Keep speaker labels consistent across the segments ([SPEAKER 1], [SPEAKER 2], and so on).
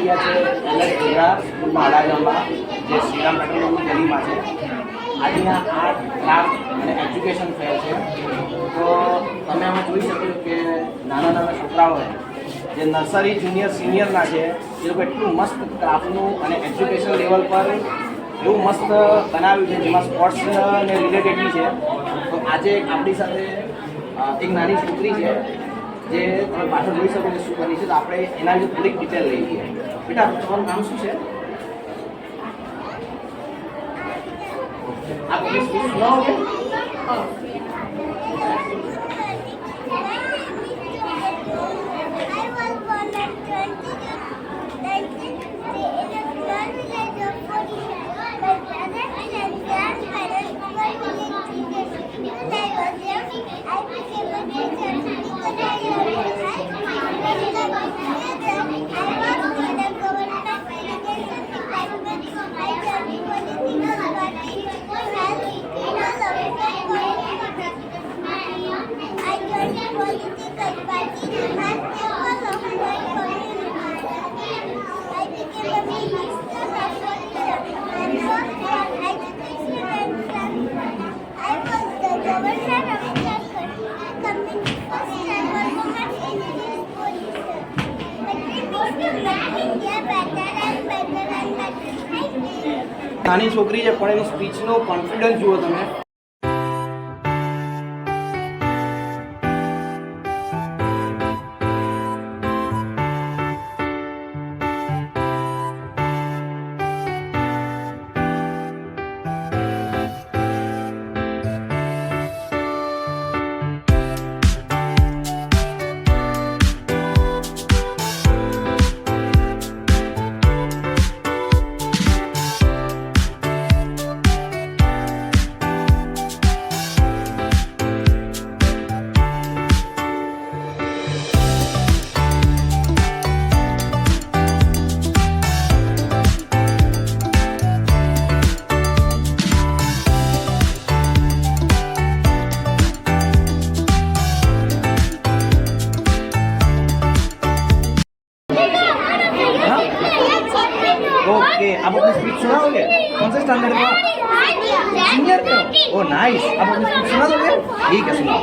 [SPEAKER 1] ગયા છે સ્કૂલમાં અડાજણમાં જે શ્રીરામ પેટ્રોલની ગલીમાં છે. આજે આ આર્ટ ક્રાફ્ટ અને એજ્યુકેશન ફેર છે. તો તમે આમાં જોઈ શકો છો કે નાના નાના છોકરાઓએ જે નર્સરી જુનિયર સિનિયરના છે એ લોકો એટલું મસ્ત ક્રાફ્ટનું અને એજ્યુકેશન લેવલ પર એવું મસ્ત બનાવ્યું છે જેમાં સ્પોર્ટ્સને રિલેટેડની છે. તો આજે આપણી સાથે એક નાની છોકરી છે જે તમે પાછળ જોઈ શકો છો શું કરી છે. તો આપણે એના વિશે થોડીક ડિટેલ લઈ લઈએ. બેટા તમારું નામ શું છે? आप अपनी स्पीच सुनाओगे? નાની છોકરી છે પણ એની સ્પીચનો કોન્ફિડન્સ જુઓ તમે. ओके, आप अपनी स्पीच सुनाओगे? कौन से स्टैंडर्ड में? सीनियर में हो? Oh nice. आप अपनी स्पीच सुना दोगे? ठीक है, सुनाओ.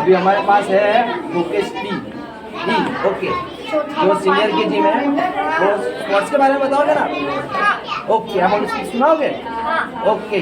[SPEAKER 1] अभी हमारे पास है मुकेश डी. ओके, जो सीनियर के जी में वो स्पोर्ट्स के बारे में बताओगे ना? ओके, आप हम स्पीच सुनाओगे? ओके.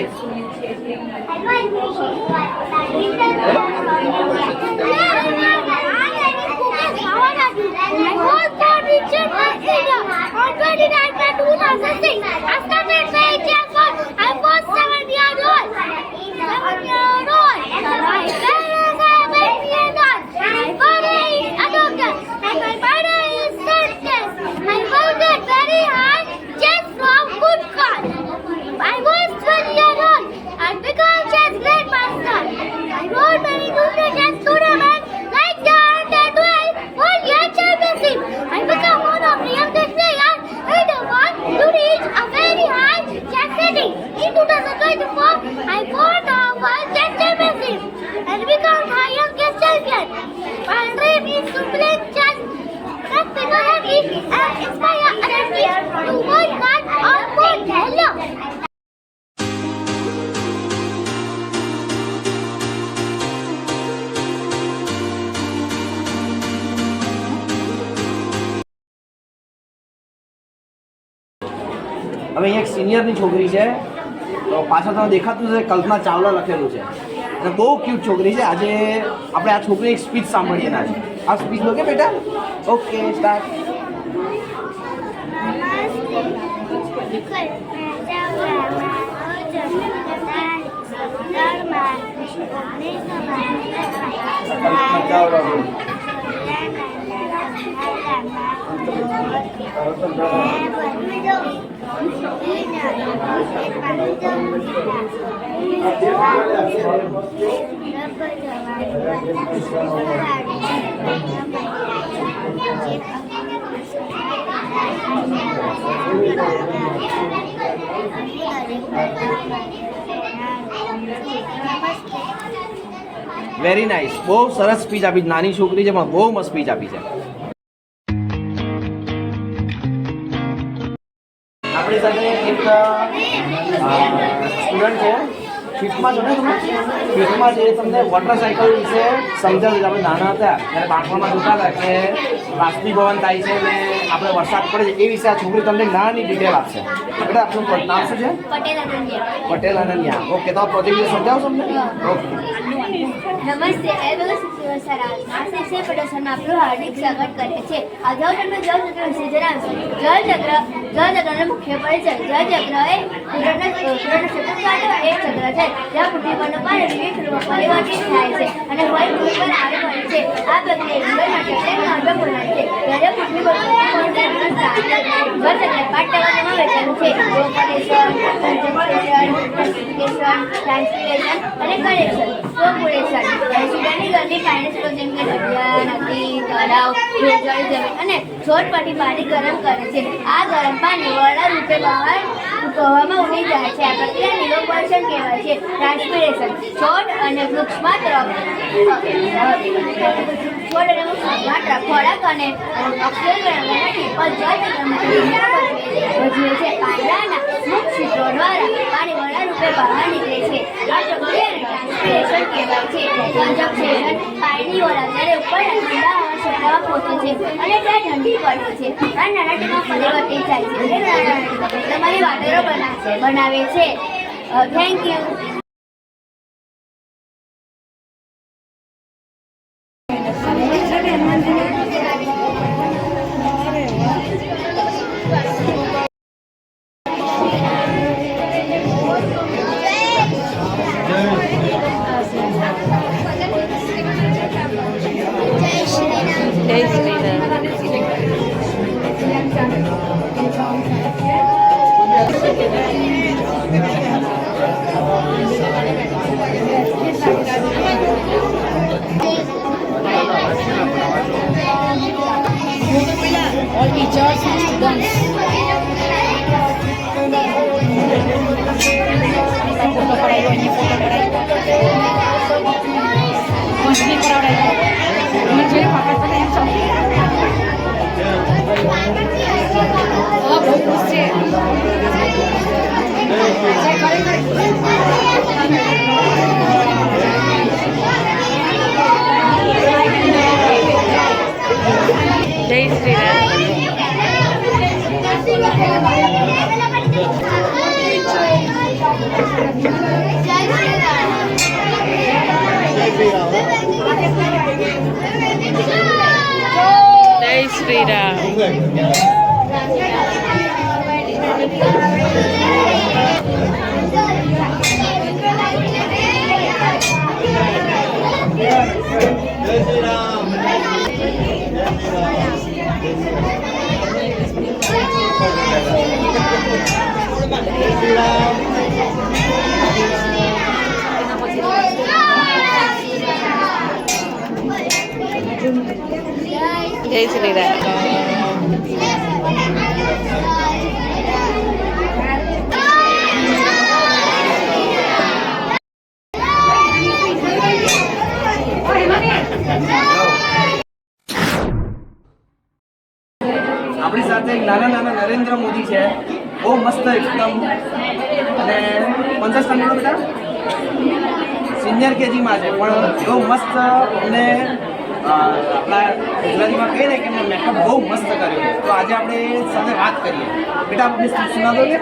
[SPEAKER 1] હવે અહીંયા એક સિનિયરની છોકરી છે તો પાછળ તમે દેખાતું છે કલ્પના ચાવલા લખેલું છે અને બહુ ક્યુટ છોકરી છે. આજે આપણે આ છોકરી એક સ્પીચ સાંભળીએ ના છે. આ સ્પીચ લો કે બેટા? Okay, start. Kalpana Chawla very nice, બહુ સરસ સ્પીચ આપી. નાની છોકરી છે પણ બહુ મસ્ત સ્પીચ આપી છે. આપણી સાથે એક સ્ટુડન્ટ છે, ફિફ્થમાં છો ને તમે? ફિફ્થમાં છે, તમને વોટર સાયકલ વિશે સમજાવ્યું. આપણે નાના હતા ત્યારે બાળપણમાં જોતા હતા કે બાષ્પીભવન થાય છે ને આપણે વરસાદ પડે છે, એ વિશે આ છોકરી તમને નાની ડિટેલ આપશે. બેટા આપનું નામ શું છે? પટેલ અનન્યા. ઓકે, તો પ્રોજેક્ટ વિશે સમજાવશો અમને? ઓકે.
[SPEAKER 2] નમસ્તે, શિક્ષણ પ્રદર્શન આપણું હાર્દિક સ્વાગત કરે છે. અગાઉ તમને જળચક્ર વિશે જણાવશું. જળચક્રનો મુખ્ય પરિચય. જળચક્ર એ કુદરતના સતત એક ચક્ર છે જ્યાં પૃથ્વી પરનું પાણી વિવિધ રૂપમાં પરિવર્તિત થાય છે અને ફરી પૃથ્વી પર આવી પડે છે. આ પ્રક્રિયા જીવન માટે અત્યંત મહત્વપૂર્ણ છે. જ્યારે પૃથ્વી પર જળચક્ર 5 તબક્કામાં વહેંચાયેલું છે: ટ્રાન્સપિરેશન અને કનેક્શન. કોપુલેશન સીધાની ગરમી પાણી સ્ત્રોત જેમ કે દરિયા, નદી, તળાવ, ભેજવાળી જમીન અને છોડ પરથી પાણી ગરમ કરે છે. આ ગરમ પાણી વરડા રૂપે બહાર હવામાં ઉડી જાય છે. આ પ્રક્રિયાને ઇવોપોરેશન કહેવાય છે. ટ્રાન્સપિરેશન છોડ અને વૃક્ષમાં ખોરાક અને ઓક્સિજન મેળવવાથી ભજવે છે. પાંદડાના મુખ છિદ્રો દ્વારા પાણી વરડા રૂપે બહાર નીકળે છે. આ પ્રક્રિયાને ટ્રાન્સપિરેશન કહેવાય છે. કન્જક્શન પાણીની વરાળ જ્યારે ઉપર ઠંડા ક્ષેત્રમાં પહોંચે છે અને ત્યાં ઠંડી પડે છે. આ નાના ટીમાં પરિવર્તિત થાય છે. તમારી વાટરો બનાવે છે. Thank you.
[SPEAKER 3] All teachers and students. Photo पढ़ाई फोटो पढ़ाई मछली पढ़ाई मुझे पापा पता है सब बहुत खुश है जय श्री राम. जय श्री राम. जय श्री राम.
[SPEAKER 1] આપણી સાથે એક નાના નરેન્દ્ર મોદી છે, બહુ મસ્ત એકદમ. અને 50 સ્ટાન્ડર્ડ બેટા સિનિયર કેજીમાં છે, પણ બહુ મસ્ત. અને આપણા ગુજરાતીમાં કહીએ ને કે એમને મેકઅપ બહુ મસ્ત કર્યો. તો આજે આપણે સાથે વાત કરીએ. બેટા આપણે સુના દો કે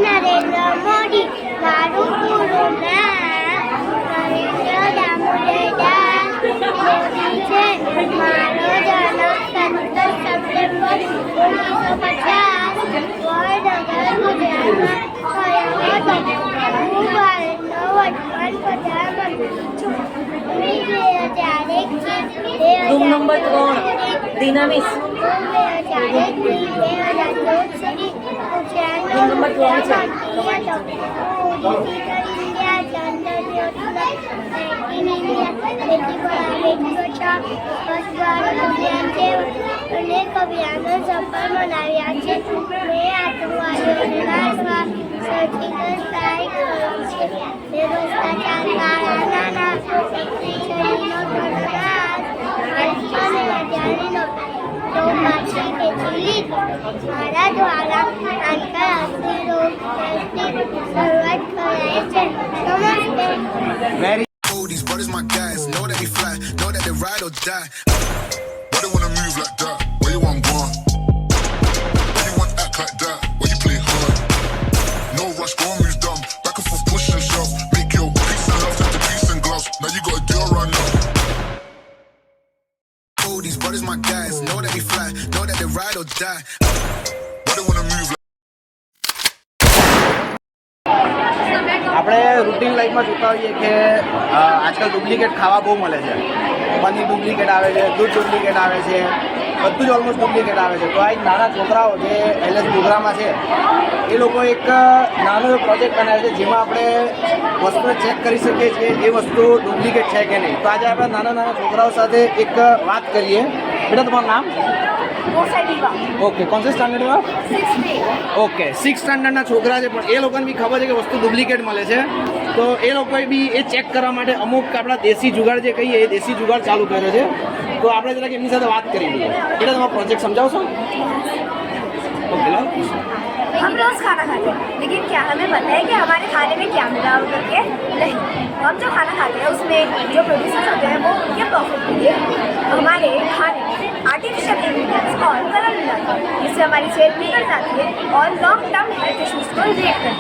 [SPEAKER 2] નરેન્દ્ર મોદી મારું પૂરું નામ નરેન્દ્ર દામોદર મોદી છે. મારો જન્મ 17 સપ્ટેમ્બર 1950 વડનગર ગુજરાતમાં થયો હતો. હું ભારતનો વર્તમાન
[SPEAKER 3] નંબર 3 રીના મિસ. રૂમ નંબર 3 છે.
[SPEAKER 4] અનેક અભિયાનો સફળ બનાવ્યા છે. મેં આતંકવાદીઓને નાશવા સર્જિકલ સ્ટ્રાઇક કર્યું છે. ભ્રષ્ટાચાર, કાળા નાણાં, શરીરનો ધનરાજ અને હજારી નોટો પાછી ખેંચી લીધો. મારા દ્વારા આંતરરાષ્ટ્રીય રોગ ટેસ્ટની શરૂઆત કરાય છે. નમસ્તે.
[SPEAKER 1] Very
[SPEAKER 5] These brothers my guys, know that we fly, know that they ride or die. Why they wanna move like that? Where you want gone? Why you want act like that? Why you play hard? No rush, go and move dumb. Back and forth, push and shove. Make your peace and love turn to peace and gloves. Now you got a deal run up. Oh, these brothers my guys, know that we fly, know that they ride or die. Why they wanna move like
[SPEAKER 1] આપણે routine લાઈફમાં જોતા હોઈએ કે આજકાલ duplicate ખાવા બહુ મળે છે. પનીર ડુપ્લિકેટ આવે છે, દૂધ ડુપ્લિકેટ આવે છે, બધું જ ઓલમોસ્ટ ડુપ્લિકેટ આવે છે. તો આ એક નાના છોકરાઓ જે LS પ્રોગ્રામમાં છે એ લોકો એક નાનો એવો પ્રોજેક્ટ બનાવે છે જેમાં આપણે વસ્તુને ચેક કરી શકીએ છીએ એ વસ્તુ ડુપ્લિકેટ છે કે નહીં. તો આજે આપણે નાના છોકરાઓ સાથે એક વાત કરીએ. બેટા તમારું નામ? ઓકે, કોણ સે સ્ટાન્ડર્ડમાં? ઓકે, 6th સ્ટાન્ડર્ડના છોકરા છે પણ એ લોકોને બી ખબર છે કે વસ્તુ ડુપ્લિકેટ મળે છે. તો એ લોકોએ બી એ ચેક કરવા માટે અમુક આપણા દેશી જુગાડ જે કહીએ એ દેશી જુગાડ ચાલુ કર્યો છે. તો આપણે જરાક એમની સાથે વાત કરી લઈએ. એટલે તમારો પ્રોજેક્ટ સમજાવશો? ओके लो।
[SPEAKER 2] हम रोज खाना खाते हैं लेकिन क्या हमें पता है कि हमारे खाने में क्या मिला करके? नहीं, हम जो खाना खाते हैं उसमें जो प्रोड्यूसर्स होते हैं वो उनके प्रॉफिट के लिए हमारे खाने में आर्टिफिशियल इंग्रेडिएंट्स और कलर मिलाते हैं, जिससे हमारी सेहत बिगड़ जाती है और लॉन्ग टर्म हेल्थ इश्यूज को रिलेट करते हैं।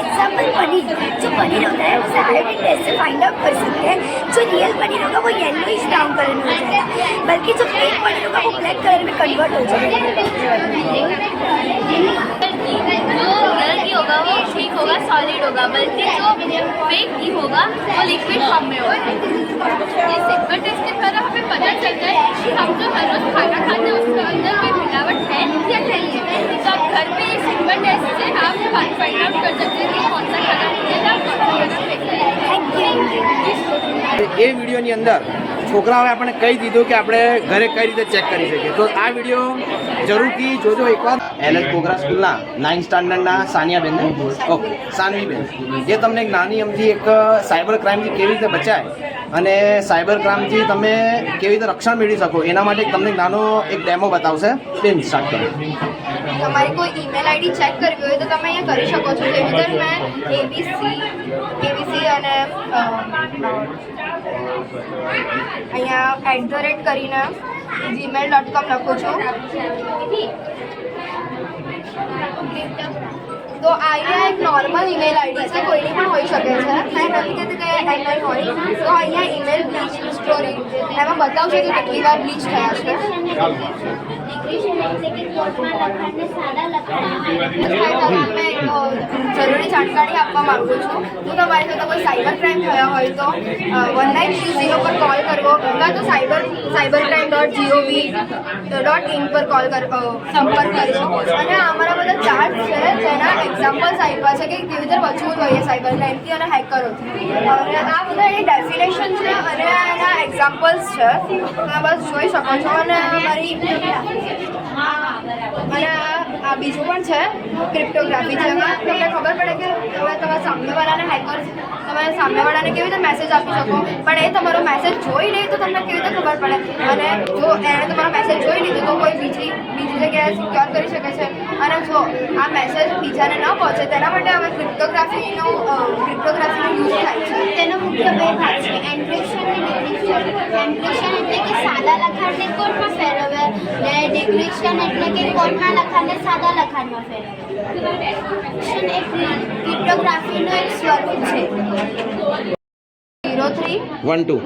[SPEAKER 2] एग्जाम्पल पनीर, जो पनीर होता है उसे आयोडीन टेस्ट से फाइंड आउट कर सकते हैं। जो रियल पनीर होगा वो येलोइश ब्राउन कलर में हो जाएगा, बल्कि जो फेक पनीर होगा वो ब्लैक कलर में कन्वर्ट हो जाएगा।
[SPEAKER 6] जो रियल घी होगा वो ठीक होगा, सॉलिड होगा, बल्कि जो फेक घी होगा वो लिक्विड फॉर्म में होगा। इस सिक्कर टेस्ट के द्वारा हमें पता चलता है कि हम जो हर रोज खाना खाते हैं उसके अंदर कोई मिलावट है या नहीं है। तो आप घर में इस सिक्कर टेस्ट से आप फाइंड आउट कर सकते हैं कि कौन सा खाना मिलेगा, कौन सा खाना फेक है।
[SPEAKER 1] એ વિડીયોની અંદર છોકરાઓએ આપણે કહી દીધું કે આપણે ઘરે કઈ રીતે ચેક કરી શકીએ. તો આ વિડીયો જરૂરથી જોજો એકવાર. LS પ્રોગ્રામ સ્કૂલના 9th સ્ટાન્ડર્ડના સાનિયાબેન, ઓકે સાનવીબેન, જે તમને એક નાની અમથી એક સાયબર ક્રાઇમથી કેવી રીતે બચાય અને સાયબર ક્રાઇમથી તમે કેવી રીતે રક્ષણ મેળવી શકો એના માટે તમને એક નાનો એક ડેમો બતાવશે. બેન સ્ટાર્ટ કરો.
[SPEAKER 2] તમારી કોઈ ઈમેલ આઈડી ચેક કરવી હોય તો તમે અહીંયા કરી શકો છો. જેવી રીતે મેં ABC અને અહીંયા @ કરીને gmail.com લખું છું. તો અહીંયા એક નોર્મલ ઈમેલ આઈડી છે, કોઈની પણ હોઈ શકે છે. મેં નથી કહેતી કે એની હોય. તો અહીંયા ઈમેલ બ્લીચ સ્ટોરી એમાં બતાવશે કે કેટલી વાર બ્લીચ થયા છે. જરૂરી જાણકારી આપવા માંગુ છું. તો તમારી સાથે કોઈ સાયબર ક્રાઇમ થયા હોય તો 1930 પર કોલ કરવો, કાં તો cybercrime.gov.in પર સંપર્ક કરવો. અને અમારા બધા ચાર્ટ છે જેના એક્ઝામ્પલ્સ આપ્યા છે કે કેવી રીતે બચવું જોઈએ સાયબર ક્રાઇમથી અને હેકરોથી. અને આ બધા એની ડેફિનેશન છે અને એના એક્ઝામ્પલ્સ છે. તમે બસ જોઈ શકો છો. અને અમારી અને આ બીજું પણ છે ક્રિપ્ટોગ્રાફી, જેમાં તમને ખબર પડે કે તમે તમારા સામેવાળાને તમે સામેવાળાને કેવી રીતે મેસેજ આપી શકો, પણ એ તમારો મેસેજ જોઈ લે તો તમને કેવી રીતે ખબર પડે. અને જો એણે તમારો મેસેજ જોઈ લીધો તો કોઈ બીજી જગ્યાએ સિક્યોર કરી શકે છે. અને જો આ મેસેજ બીજાને ન પહોંચે તેના માટે હવે ક્રિપ્ટોગ્રાફીનો યુઝ થાય છે.
[SPEAKER 4] તેનો મુખ્ય બે ભાગ છે, એન્ક્રિપ્શન અને ડિક્રિપ્શન. એન્ક્રિપ્શન એટલે કે સાદા લખાણને કોડમાં ફેરવવું અને ડિક્રિપ્શન એટલે કે કોડના લખાણને સાદા લખાણમાં ફેરવવું. ક્રિપ્ટોગ્રાફીનું એક સ્વરૂપ છે.
[SPEAKER 2] 03
[SPEAKER 1] 1 2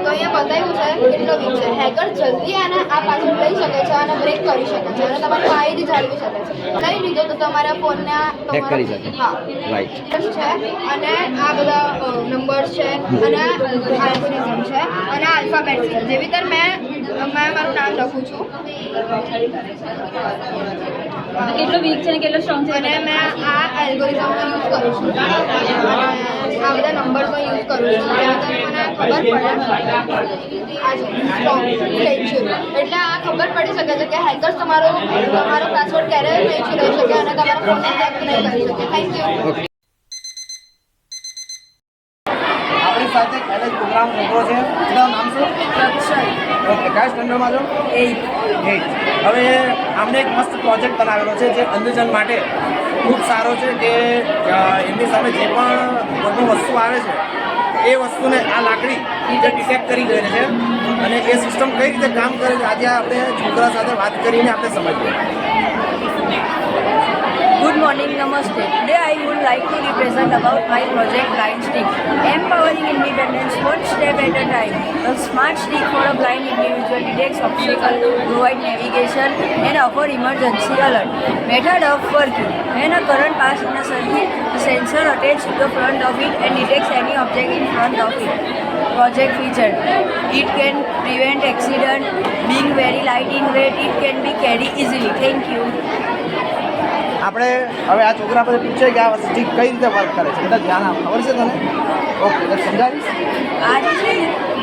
[SPEAKER 3] તો અહીંયા બતાવ્યું છે કેટલો વીક છે. હેકર જલ્દી આને આ પાછળ લઈ શકે છે અને બ્રેક કરી શકે છે અને તમારી માહિતી જાળવી શકે છે. લઈ લીધો તો તમારા ફોનને
[SPEAKER 1] હેક કરી શકે.
[SPEAKER 3] હા
[SPEAKER 1] રાઈટ.
[SPEAKER 3] છે અને આ બધા નંબર્સ છે અને આલ્ગોરિધમ છે અને આલ્ફાબેટ છે. જેવી રીતે મેં મારું નામ લખું છું
[SPEAKER 6] કેટલો વીક છે ને કેટલો સ્ટ્રોંગ છે
[SPEAKER 3] અને મેં આ એલ્ગોરિધમનો યુઝ કરું છું અને આ બધા નંબર્સનો યુઝ કરું છું. જેવી રીતે મને ખબર પડે આ સ્ટ્રોંગ સ્ટેચ્યુ એટલે આ ખબર પડી શકે છે કે હેકર્સ તમારો પાસવર્ડ ક્યારેય નહીં લઈ શકે અને તમારા ફોનને હેક નહીં કરી શકે. Thank you.
[SPEAKER 1] આપણી સાથે કોલેજ પ્રોગ્રામ ઉભરો છે. તમારું નામ શું? ઓકે, કયા સ્ટેન્ડર્ડમાં છો? 8. હવે આમને એક મસ્ત પ્રોજેક્ટ બનાવેલો છે જે અંધજન માટે ખૂબ સારો છે કે એમની સામે જે પણ કોઈ વસ્તુ આવે છે એ વસ્તુને આ લાકડી જે ડિટેક્ટ કરી ગઈ છે અને એ સિસ્ટમ કઈ રીતે કામ કરે છે આજે આપણે છોકરા સાથે વાત કરીને આપણે સમજીએ.
[SPEAKER 7] Good morning, Namaste. Today I would like to represent about my project Blind Stick. Empowering independence one step at a time. A smart stick for a blind individual detects obstacles, provide navigation and offer emergency alert. Method of working. When a current passes in a circuit, the sensor attached to the front of it and detects any object in front of it. Project feature. It can prevent accident. Being very light in weight, it can be carried easily. Thank you.
[SPEAKER 1] આપણે હવે આ છોકરા પાસે પૂછે કે આ વસ્તુ કઈ રીતે વર્ક કરે છે. બધા ધ્યાન આપ. ખબર છે તને? ઓકે, તો સમજાવીશ.
[SPEAKER 7] આ જે છે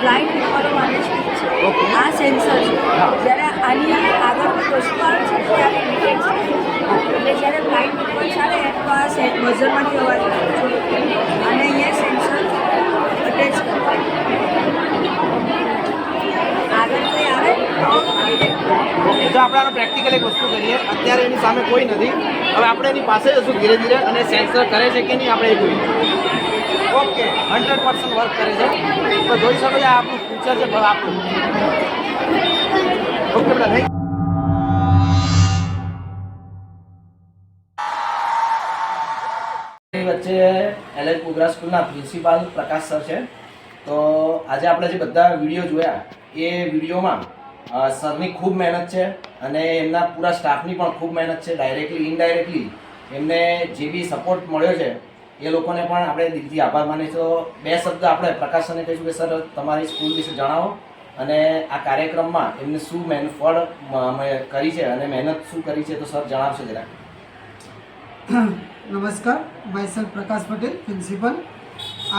[SPEAKER 7] બ્લાઇન્ડ પીપલો માટે સ્ટીક છે.
[SPEAKER 1] ઓકે.
[SPEAKER 7] આ સેન્સર છે.
[SPEAKER 1] હા.
[SPEAKER 7] જ્યારે આની આગળ કોઈ વસ્તુ આવે છે ત્યારે ડિટેક્ટ થાય એટલે જ્યારે બ્લાઇન્ડ પીપલ ચાલે તો આ બઝરમાંથી અવાજ આવે છે અને અહીંયા સેન્સર અટેચ કરે આગળ કોઈ આવે તો ડિટેક્ટ કરે.
[SPEAKER 1] જો આપણે આનો પ્રેક્ટિકલ એક વસ્તુ કરીએ. અત્યારે એની સામે કોઈ નથી. હવે આપણે એની પાસે જશું ધીરે ધીરે અને સેન્સર કરે છે કે નહીં આપણે એ જોઈએ. ઓકે, 100% વર્ક કરે છે. તો જોઈ શકો છો આ આપણું ફ્યુચર છે ભલે આપણું. ઓકે બેટા, થેન્ક વચ્ચે એલએચ પુગરા સ્કૂલના પ્રિન્સિપાલ પ્રકાશ સર છે. તો આજે આપણે જે બધા વિડીયો જોયા એ વિડીયોમાં સરની ખૂબ મહેનત છે અને એમના પૂરા સ્ટાફની પણ ખૂબ મહેનત છે. ડાયરેક્ટલી ઇનડાયરેક્ટલી એમને જે બી સપોર્ટ મળ્યો છે એ લોકોને પણ આપણે દિલથી આભાર માનીએ. તો બે શબ્દ આપણે પ્રકાશ સરને કહીશું કે સર તમારી સ્કૂલ વિશે જણાવો અને આ કાર્યક્રમમાં એમને શું ફળ કરી છે અને મહેનત શું કરી છે તો સર જણાવશો જરા.
[SPEAKER 8] નમસ્કાર, માયસેલ્ફ પ્રકાશ પટેલ, પ્રિન્સિપલ.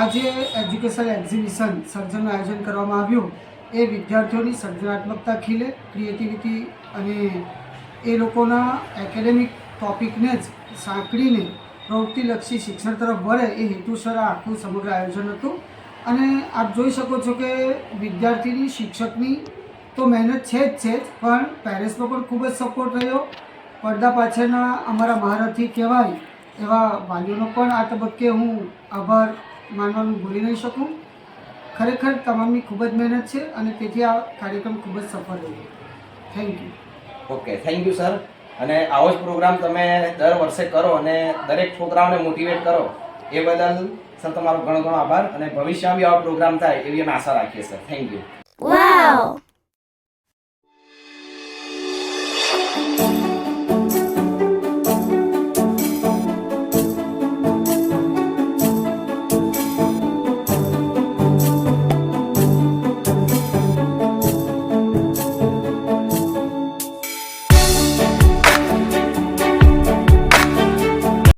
[SPEAKER 8] આજે એજ્યુકેશન એક્ઝિબિશન સર્જનનું આયોજન કરવામાં આવ્યું એ વિદ્યાર્થીઓની સર્જનાત્મકતા ખીલે, ક્રિએટિવિટી અને એ લોકોના એકેડેમિક ટોપિકને જ સાંકળીને પ્રવૃત્તિલક્ષી શિક્ષણ તરફ વળે એ હેતુસર આ આખું સમગ્ર આયોજન હતું. અને આપ જોઈ શકો છો કે વિદ્યાર્થીની, શિક્ષકની તો મહેનત છે જ, પણ પેરેન્ટ્સનો પણ ખૂબ જ સપોર્ટ રહ્યો. પડદા પાછળના અમારા મહારથી કહેવાય એવા વાલીઓનો પણ આ તબક્કે હું આભાર માનવાનું ભૂલી નહીં શકું. ખરેખર તમામની ખૂબ જ મહેનત છે અને તેથી આ કાર્યક્રમ ખૂબ જ સફળ રહ્યો. Thank you.
[SPEAKER 1] Okay, thank you sir. અને આવો જ પ્રોગ્રામ તમે દર વર્ષે કરો અને દરેક છોકરાઓને મોટિવેટ કરો એ બદલ સર તમારો ઘણો ઘણો આભાર અને ભવિષ્યમાં બી આવો પ્રોગ્રામ થાય એવી અમે આશા રાખીએ સર. Thank you.
[SPEAKER 2] વાવ.